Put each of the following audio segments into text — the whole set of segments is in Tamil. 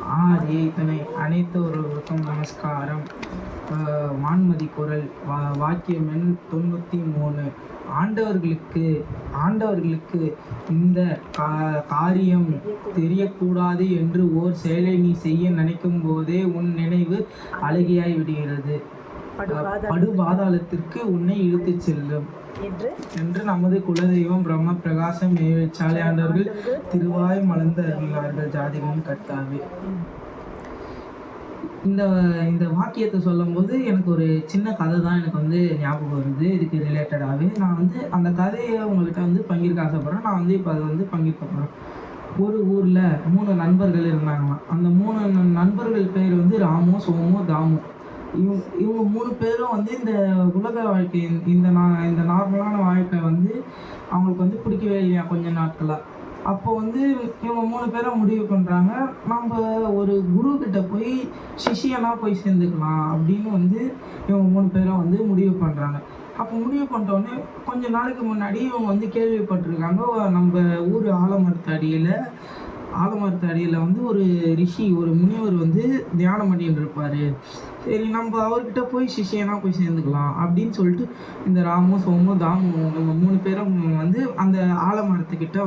இத்தனை அனைத்தவர்களுக்கும் நமஸ்காரம். வான்மதி குரல் வாக்கியம் எண் 93. ஆண்டவர்களுக்கு இந்த காரியம் தெரியக்கூடாது என்று ஓர் செயலை நீ செய்ய நினைக்கும் போதே உன் நினைவு அழகியாய் விடுகிறது, படுபாதாளத்திற்கு உன்னை இழுத்துச் செல்லும் என்று நமது குலதெய்வம் பிரம்ம பிரகாசம் சாலையாண்டவர்கள் திருவாய் மலர்ந்து அருளினார்கள். ஜாதிகளின் கர்த்தாவே. இந்த வாக்கியத்தை சொல்லும்போது எனக்கு ஒரு சின்ன கதை தான் எனக்கு வந்து ஞாபகம் வருது. இதுக்கு ரிலேட்டடாகவே நான் வந்து அந்த கதையை உங்கள்கிட்ட பங்கிருக்க ஆசைப்பட்றேன். நான் இப்போ அதை பங்கிருக்க போகிறேன். ஒரு ஊரில் 3 நண்பர்கள் இருந்தாங்களாம். அந்த 3 நண்பர்கள் பேர் ராமு, சோமு, தாமு. இவங்க 3 பேரும் இந்த உலக வாழ்க்கை, இந்த நார்மலான வாழ்க்கை அவங்களுக்கு பிடிக்கவே இல்லையா கொஞ்ச நாட்களாக. அப்போ இவங்க 3 பேரும் முடிவு பண்ணுறாங்க, நம்ம ஒரு குரு கிட்ட போய் சிஷியனாக போய் சேர்ந்துக்கலாம் அப்படின்னு இவங்க 3 பேரும் முடிவு பண்ணுறாங்க. அப்போ முடிவு பண்ணிட்டோடனே கொஞ்ச நாளைக்கு முன்னாடி இவங்க கேள்விப்பட்டிருக்காங்க, நம்ம ஊர் ஆலமரத்து அடியில் ஒரு ரிஷி, ஒரு முனிவர் தியானம் பண்ணிட்டு இருப்பார். சரி, நம்ம அவர்கிட்ட போய் சிஷியனாக போய் சேர்ந்துக்கலாம் அப்படின்னு சொல்லிட்டு இந்த ராமு, சோமு, தாமு இவங்க 3 பேரும் அந்த ஆலமரத்துக்கிட்ட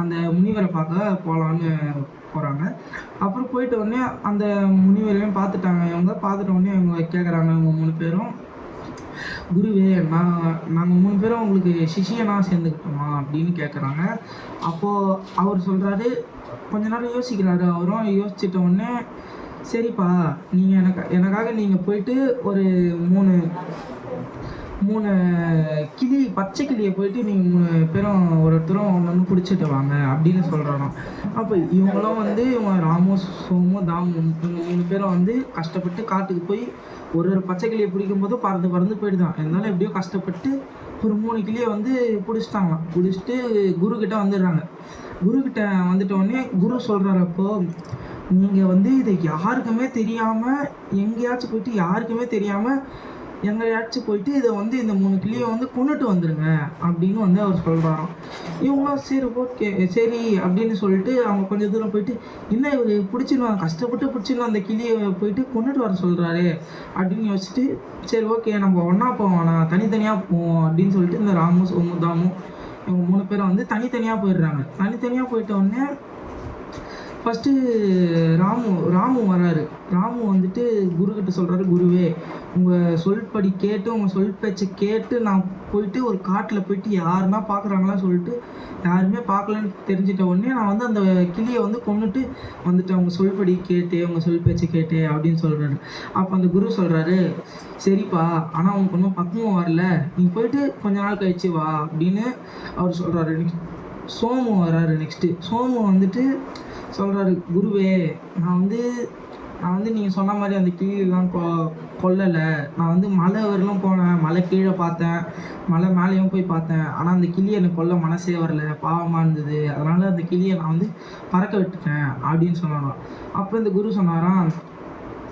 அந்த முனிவரை பார்க்க போகலான்னு போகிறாங்க. அப்புறம் போயிட்ட உடனே அந்த முனிவரையும் பார்த்துட்டாங்க. இவங்க பார்த்துட்ட உடனே இவங்க கேட்குறாங்க, இவங்க 3 பேரும், குருவே, நாங்கள் 3 பேரும் உங்களுக்கு சிஷியனாக சேர்ந்துக்கிட்டோமா அப்படின்னு கேட்குறாங்க. அப்போது அவர் சொல்கிறாரு, கொஞ்ச நேரம் யோசிக்கிறாரு. அவரும் யோசிச்சிட்ட உடனே, சரிப்பா, நீங்கள் எனக்காக நீங்கள் போயிட்டு ஒரு 3 கிளி, பச்சை கிளியை போயிட்டு நீங்கள் 3 பேரும் ஒருத்தரும் ஒன்று பிடிச்சிட்டு வாங்க அப்படின்னு சொல்கிறாராம். அப்போ இவங்களும் இவங்க ராமு, சோமு, தாமு இவங்க 3 பேரும் கஷ்டப்பட்டு காட்டுக்கு போய் ஒரு பச்சை கிளியை பிடிக்கும் போது பறந்து போயிடுதான். இருந்தாலும் எப்படியோ கஷ்டப்பட்டு ஒரு 3 கிளியை பிடிச்சிட்டாங்களாம். பிடிச்சிட்டு குருக்கிட்ட வந்துடுறாங்க. குருக்கிட்ட வந்துட்ட உடனே குரு சொல்கிறாரு, அப்போ நீங்கள் இதை யாருக்குமே தெரியாமல் எங்கேயாச்சும் போயிட்டு யாருக்குமே தெரியாமல் எங்கேயாச்சும் போயிட்டு இதை இந்த 3 கிளியை கொண்டுட்டு வந்துடுங்க அப்படின்னு அவர் சொல்கிறாராம். இவங்களும் சரி, ஓகே, சரி அப்படின்னு சொல்லிட்டு அவங்க கொஞ்சம் தூரம் போயிட்டு, இன்னும் இவர் பிடிச்சிடுவாங்க, கஷ்டப்பட்டு பிடிச்சிடலாம், அந்த கிளியை போயிட்டு கொண்டுட்டு வர சொல்கிறாரு அப்படின்னு யோசிச்சுட்டு, சரி ஓகே, நம்ம ஒன்றா போவோம், நான் தனித்தனியாக போவோம் அப்படின்னு சொல்லிட்டு இந்த ராமு, சோமு, தாமு இவங்க 3 பேரும் தனித்தனியாக போயிடுறாங்க. தனித்தனியாக போயிட்ட உடனே ஃபஸ்ட்டு ராமு வராரு. ராமு குருக்கிட்ட சொல்கிறாரு, குருவே, உங்கள் சொல்படி கேட்டு, உங்கள் சொல் பேச்சை கேட்டு நான் போயிட்டு ஒரு காட்டில் போயிட்டு யாருன்னா பார்க்குறாங்களா சொல்லிட்டு யாருமே பார்க்கலன்னு தெரிஞ்சிட்ட உடனே நான் அந்த கிளியை கொண்டுட்டு வந்துட்டேன், உங்கள் சொல்படி கேட்டு, உங்கள் சொல் பேச்சை கேட்டு அப்படின்னு சொல்கிறாரு. அப்போ அந்த குரு சொல்கிறாரு, சரிப்பா, ஆனால் உனக்கு ஒன்றும் பக்குவம் வரல, நீ போயிட்டு கொஞ்ச நாள் கழிச்சு வா அப்படின்னு அவர் சொல்கிறாரு. சோமு வராரு. நெக்ஸ்ட்டு சோமு சொல்கிறாரு, குருவே, நான் நீங்கள் சொன்ன மாதிரி அந்த கிளியெல்லாம் கொல்லலை, நான் மலை வரலும் போனேன், மலை கீழே பார்த்தேன், மலை மேலேயும் போய் பார்த்தேன், ஆனால் அந்த கிளியை எனக்கு கொல்ல மனசே வரல, பாவமாக இருந்தது, அதனால் அந்த கிளியை நான் பறக்க விட்டுட்டேன் அப்படின்னு சொன்னாராம். அப்புறம் இந்த குரு சொன்னாராம்,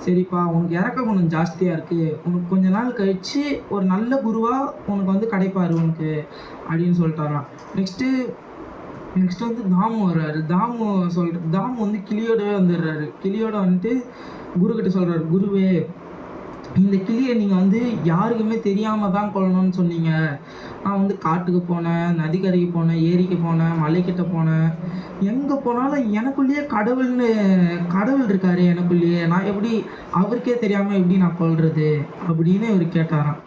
சரிப்பா, உனக்கு இறக்க குணம் ஜாஸ்தியாக இருக்குது, உனக்கு கொஞ்ச நாள் கழித்து ஒரு நல்ல குருவாக உனக்கு கிடைப்பாரு உனக்கு அப்படின்னு சொல்லிட்டாராம். நெக்ஸ்ட்டு தாமு வர்றாரு. தாமு கிளியோடவே வந்துடுறாரு. கிளியோட குருக்கிட்ட சொல்கிறாரு, குருவே, இந்த கிளியை நீங்கள் யாருக்குமே தெரியாமல் தான் கொள்ளணும்னு சொன்னீங்க. நான் காட்டுக்கு போனேன், நதிக்கரைக்கு போனேன், ஏரிக்கு போனேன், மலைக்கிட்ட போனேன், எங்கே போனாலும் எனக்குள்ளேயே கடவுள் இருக்காரு எனக்குள்ளேயே, நான் எப்படி அவருக்கே தெரியாமல் எப்படி நான் கொள்வது அப்படின்னு இவர் கேட்டாராம்.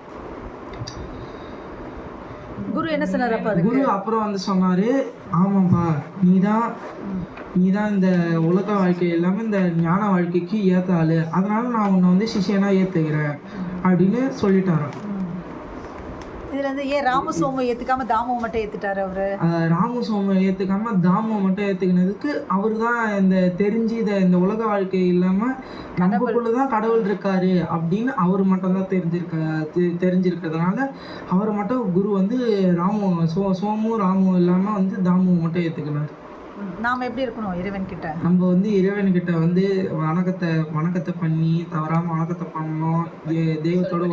குரு என்ன சொன்னார்? அப்போ குரு அப்புறம் சொன்னார், ஆமாப்பா, நீதான் இந்த உலக வாழ்க்கை எல்லாமே இந்த ஞான வாழ்க்கைக்கு ஏற்ற ஆள், அதனால நான் உன்னை சிஷியனாக ஏற்றுக்கிறேன் அப்படின்னு சொல்லிட்டாராம். இதில் ஏன் ராமு சோமு ஏற்றுக்காம தாமுவை மட்டும் ஏற்றுட்டாரு அவரு? ராமு சோமு ஏற்றுக்காம தாமுவை மட்டும் ஏற்றுக்கினதுக்கு அவர் தான் தெரிஞ்சு இந்த உலக வாழ்க்கை இல்லாமல் நமக்குள்ளதான் கடவுள் இருக்காரு அப்படின்னு அவர் மட்டும்தான் தெரிஞ்சிருக்கிறதுனால அவர் மட்டும் குரு ராமு சோமு ராமு இல்லாமல் தாமுவை மட்டும் ஏற்றுக்கினார். நாம் எப்படி இருக்கணும் இறைவன்கிட்ட? நம்ம இறைவன்கிட்ட வணக்கத்தை பண்ணி தவறாமல் வணக்கத்தை பண்ணணும், தெய்வத்தோட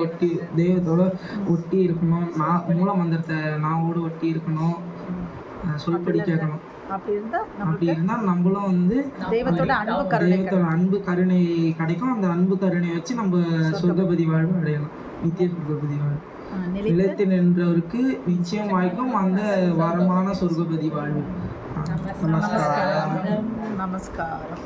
ஒட்டி இருக்கணும், மூல மந்திரத்தை நாவோடு ஒட்டி இருக்கணும், சொல்படி கேட்கணும். அப்படி இருந்தா அப்படி நம்மளுக்கு இருந்தால் நம்மளும் வந்து தெய்வத்தோட அன்பு கருணை தெய்வத்தோட அன்பு கருணை கிடைக்கும். அந்த அன்பு கருணையை வச்சு நம்ம சொர்க்கபதி வாழ்வு அடையலாம். நித்திய சொர்க்கபதி வாழ்வு நிலைத்து நிலைத்து நின்றவருக்கு நிச்சயம் வாய்க்கும் அந்த வரமான சொர்க்கபதி வாழ்வு. நமஸ்காரம். நமஸ்காரம்.